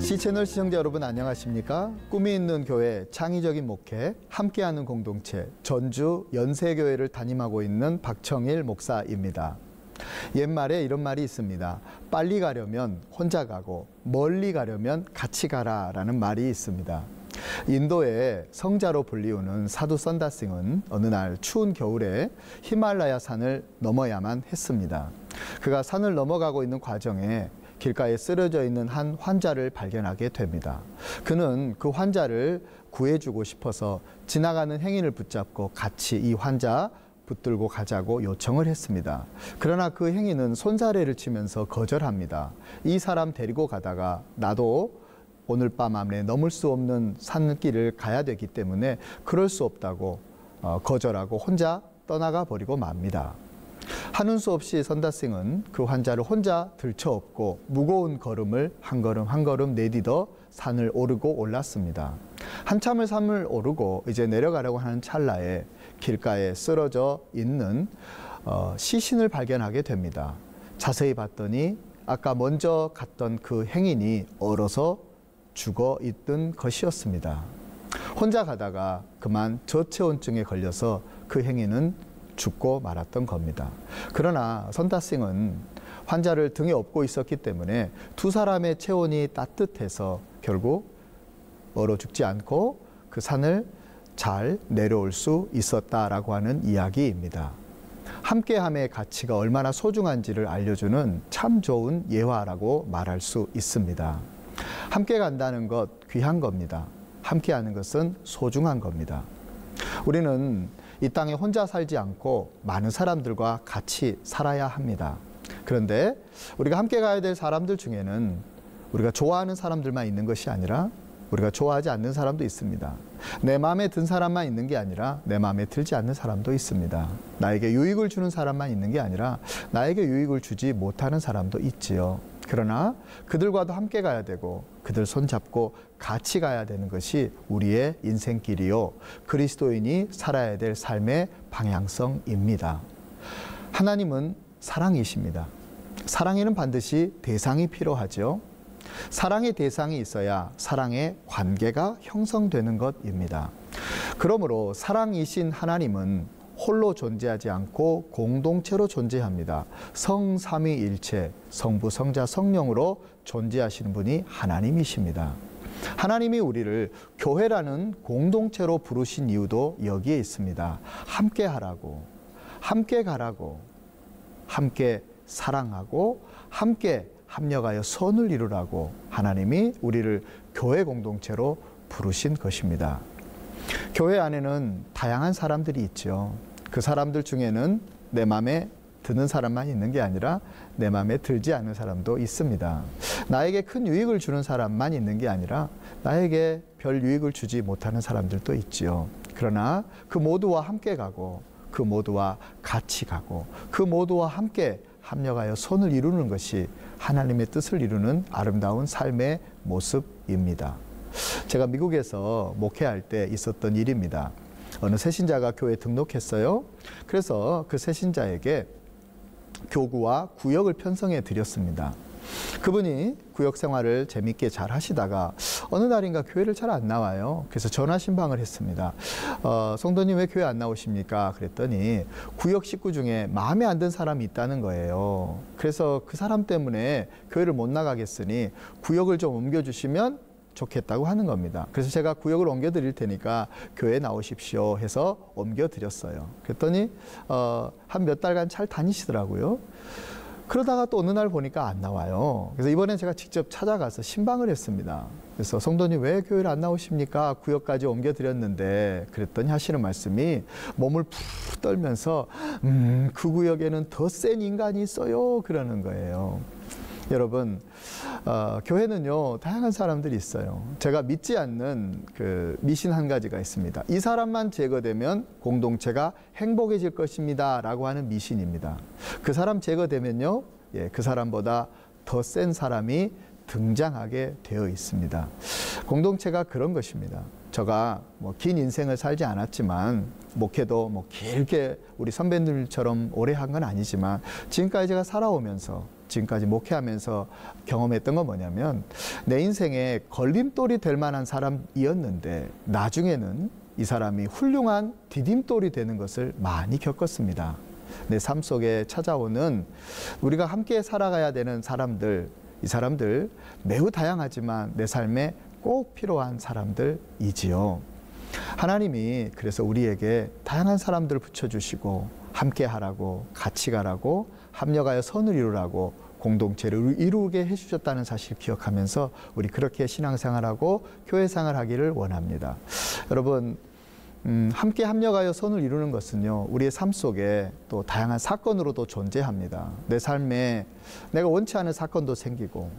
C채널 시청자 여러분 안녕하십니까? 꿈이 있는 교회 창의적인 목회 함께하는 공동체 전주 연세교회를 담임하고 있는 박청일 목사입니다. 옛말에 이런 말이 있습니다. 빨리 가려면 혼자 가고 멀리 가려면 같이 가라 라는 말이 있습니다. 인도의 성자로 불리우는 사두 선다싱은 어느 날 추운 겨울에 히말라야 산을 넘어야만 했습니다. 그가 산을 넘어가고 있는 과정에 길가에 쓰러져 있는 한 환자를 발견하게 됩니다. 그는 그 환자를 구해주고 싶어서 지나가는 행인을 붙잡고 같이 이 환자 붙들고 가자고 요청을 했습니다. 그러나 그 행인은 손사래를 치면서 거절합니다. 이 사람 데리고 가다가 나도 오늘 밤 안에 넘을 수 없는 산길을 가야 되기 때문에 그럴 수 없다고 거절하고 혼자 떠나가 버리고 맙니다. 하는 수 없이 선다싱은 그 환자를 혼자 들쳐업고 무거운 걸음을 한 걸음 한 걸음 내딛어 산을 오르고 올랐습니다. 한참을 산을 오르고 이제 내려가려고 하는 찰나에 길가에 쓰러져 있는 시신을 발견하게 됩니다. 자세히 봤더니 아까 먼저 갔던 그 행인이 얼어서 죽어 있던 것이었습니다. 혼자 가다가 그만 저체온증에 걸려서 그 행인은 죽고 말았던 겁니다. 그러나 선다싱은 환자를 등에 업고 있었기 때문에 두 사람의 체온이 따뜻해서 결국 얼어 죽지 않고 그 산을 잘 내려올 수 있었다라고 하는 이야기입니다. 함께함의 가치가 얼마나 소중한지를 알려주는 참 좋은 예화라고 말할 수 있습니다. 함께 간다는 것 귀한 겁니다. 함께하는 것은 소중한 겁니다. 우리는 이 땅에 혼자 살지 않고 많은 사람들과 같이 살아야 합니다. 그런데 우리가 함께 가야 될 사람들 중에는 우리가 좋아하는 사람들만 있는 것이 아니라 우리가 좋아하지 않는 사람도 있습니다. 내 마음에 든 사람만 있는 게 아니라 내 마음에 들지 않는 사람도 있습니다. 나에게 유익을 주는 사람만 있는 게 아니라 나에게 유익을 주지 못하는 사람도 있지요. 그러나 그들과도 함께 가야 되고 그들 손잡고 같이 가야 되는 것이 우리의 인생길이요 그리스도인이 살아야 될 삶의 방향성입니다. 하나님은 사랑이십니다. 사랑에는 반드시 대상이 필요하죠. 사랑의 대상이 있어야 사랑의 관계가 형성되는 것입니다. 그러므로 사랑이신 하나님은 홀로 존재하지 않고 공동체로 존재합니다. 성삼위일체, 성부, 성자, 성령으로 존재하시는 분이 하나님이십니다. 하나님이 우리를 교회라는 공동체로 부르신 이유도 여기에 있습니다. 함께 하라고, 함께 가라고, 함께 사랑하고, 함께 합력하여 선을 이루라고 하나님이 우리를 교회 공동체로 부르신 것입니다. 교회 안에는 다양한 사람들이 있죠. 그 사람들 중에는 내 마음에 드는 사람만 있는 게 아니라 내 마음에 들지 않는 사람도 있습니다. 나에게 큰 유익을 주는 사람만 있는 게 아니라 나에게 별 유익을 주지 못하는 사람들도 있지요. 그러나 그 모두와 함께 가고 그 모두와 같이 가고 그 모두와 함께 합력하여 선을 이루는 것이 하나님의 뜻을 이루는 아름다운 삶의 모습입니다. 제가 미국에서 목회할 때 있었던 일입니다. 어느 새신자가 교회에 등록했어요. 그래서 그 새신자에게 교구와 구역을 편성해 드렸습니다. 그분이 구역 생활을 재밌게 잘 하시다가 어느 날인가 교회를 잘 안 나와요. 그래서 전화 신방을 했습니다. 성도님 왜 교회 안 나오십니까? 그랬더니 구역 식구 중에 마음에 안 든 사람이 있다는 거예요. 그래서 그 사람 때문에 교회를 못 나가겠으니 구역을 좀 옮겨주시면 좋겠다고 하는 겁니다. 그래서 제가 구역을 옮겨 드릴 테니까 교회에 나오십시오 해서 옮겨 드렸어요. 그랬더니 한 몇 달간 잘 다니시더라고요. 그러다가 또 어느 날 보니까 안 나와요. 그래서 이번엔 제가 직접 찾아가서 신방을 했습니다. 그래서 성도님 왜 교회를 안 나오십니까? 구역까지 옮겨 드렸는데 그랬더니 하시는 말씀이 몸을 푹 떨면서 그 구역에는 더 센 인간이 있어요 그러는 거예요. 여러분 교회는요 다양한 사람들이 있어요. 제가 믿지 않는 그 미신 한 가지가 있습니다. 이 사람만 제거되면 공동체가 행복해질 것입니다 라고 하는 미신입니다. 그 사람 제거되면요 그 사람보다 더 센 사람이 등장하게 되어 있습니다. 공동체가 그런 것입니다. 제가 긴 인생을 살지 않았지만 목회도 길게 우리 선배님들처럼 오래 한 건 아니지만 지금까지 제가 살아오면서 지금까지 목회하면서 경험했던 건 뭐냐면 내 인생에 걸림돌이 될 만한 사람이었는데 나중에는 이 사람이 훌륭한 디딤돌이 되는 것을 많이 겪었습니다. 내 삶 속에 찾아오는 우리가 함께 살아가야 되는 사람들, 이 사람들 매우 다양하지만 내 삶에 꼭 필요한 사람들이지요. 하나님이 그래서 우리에게 다양한 사람들을 붙여주시고 함께 하라고, 같이 가라고, 합력하여 선을 이루라고, 공동체를 이루게 해주셨다는 사실을 기억하면서 우리 그렇게 신앙생활하고 교회생활 하기를 원합니다. 여러분, 함께 합력하여 선을 이루는 것은요, 우리의 삶 속에 또 다양한 사건으로도 존재합니다. 내 삶에 내가 원치 않은 사건도 생기고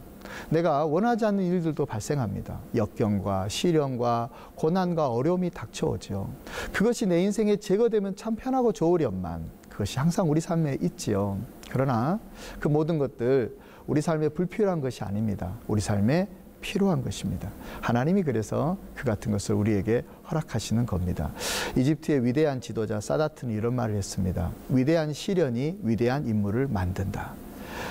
내가 원하지 않는 일들도 발생합니다. 역경과 시련과 고난과 어려움이 닥쳐오죠. 그것이 내 인생에 제거되면 참 편하고 좋으련만 그것이 항상 우리 삶에 있지요. 그러나 그 모든 것들 우리 삶에 불필요한 것이 아닙니다. 우리 삶에 필요한 것입니다. 하나님이 그래서 그 같은 것을 우리에게 허락하시는 겁니다. 이집트의 위대한 지도자 사다트는 이런 말을 했습니다. 위대한 시련이 위대한 인물을 만든다.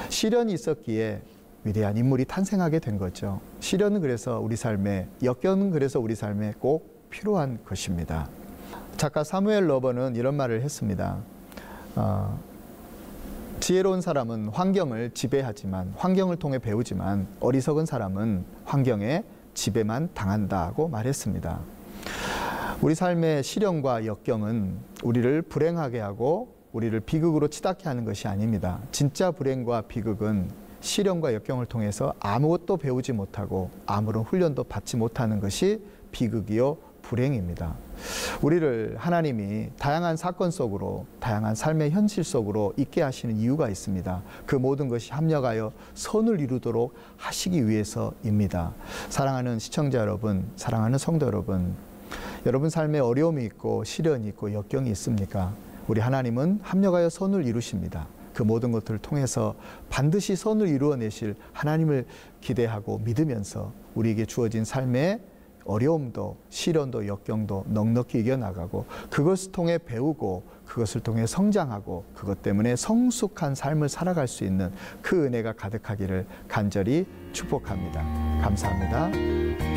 시련이 있었기에 위대한 인물이 탄생하게 된 거죠. 시련은 그래서 우리 삶에, 역경은 그래서 우리 삶에 꼭 필요한 것입니다. 작가 사무엘 러버는 이런 말을 했습니다. 지혜로운 사람은 환경을 지배하지만, 환경을 통해 배우지만 어리석은 사람은 환경에 지배만 당한다고 말했습니다. 우리 삶의 시련과 역경은 우리를 불행하게 하고 우리를 비극으로 치닫게 하는 것이 아닙니다. 진짜 불행과 비극은 시련과 역경을 통해서 아무것도 배우지 못하고 아무런 훈련도 받지 못하는 것이 비극이요 불행입니다. 우리를 하나님이 다양한 사건 속으로, 다양한 삶의 현실 속으로 있게 하시는 이유가 있습니다. 그 모든 것이 합력하여 선을 이루도록 하시기 위해서입니다. 사랑하는 시청자 여러분, 사랑하는 성도 여러분, 여러분 삶에 어려움이 있고 시련이 있고 역경이 있습니까? 우리 하나님은 합력하여 선을 이루십니다. 그 모든 것들을 통해서 반드시 선을 이루어내실 하나님을 기대하고 믿으면서 우리에게 주어진 삶의 어려움도 시련도 역경도 넉넉히 이겨나가고 그것을 통해 배우고 그것을 통해 성장하고 그것 때문에 성숙한 삶을 살아갈 수 있는 그 은혜가 가득하기를 간절히 축복합니다. 감사합니다.